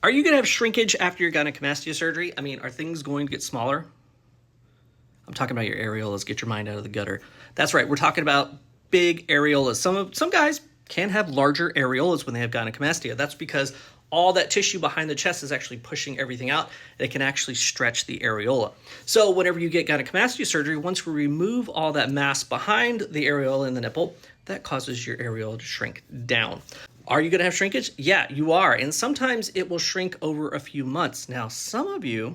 Are you going to have shrinkage after your gynecomastia surgery? I mean, are things going to get smaller? I'm talking about your areolas. Get your mind out of the gutter. That's right. We're talking about big areolas. Some guys can have larger areolas when they have gynecomastia. That's because all that tissue behind the chest is actually pushing everything out. And it can actually stretch the areola. So whenever you get gynecomastia surgery, once we remove all that mass behind the areola and the nipple, that causes your areola to shrink down. Are you going to have shrinkage? Yeah, you are. And sometimes it will shrink over a few months. Now, some of you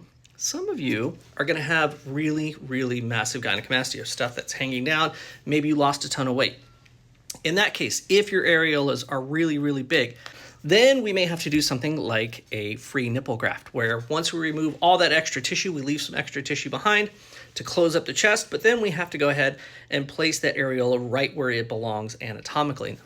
are going to have really, really massive gynecomastia, stuff that's hanging down. Maybe you lost a ton of weight. In that case, if your areolas are really, really big, then we may have to do something like a free nipple graft, where once we remove all that extra tissue, we leave some extra tissue behind to close up the chest, but then we have to go ahead and place that areola right where it belongs anatomically.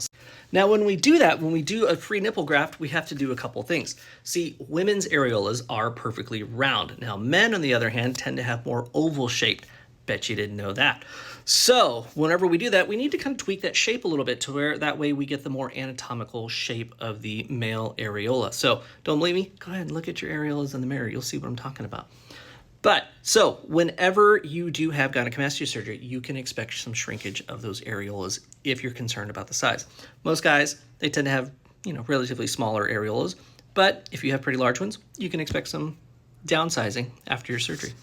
Now, when we do that, when we do a free nipple graft, we have to do a couple things. See, women's areolas are perfectly round. Now, men, on the other hand, tend to have more oval shaped. Bet you didn't know that. So whenever we do that, we need to kind of tweak that shape a little bit to where that way we get the more anatomical shape of the male areola. So don't believe me? Go ahead and look at your areolas in the mirror. You'll see what I'm talking about. But so whenever you do have gynecomastia surgery, you can expect some shrinkage of those areolas if you're concerned about the size. Most guys, they tend to have, relatively smaller areolas. But if you have pretty large ones, you can expect some downsizing after your surgery.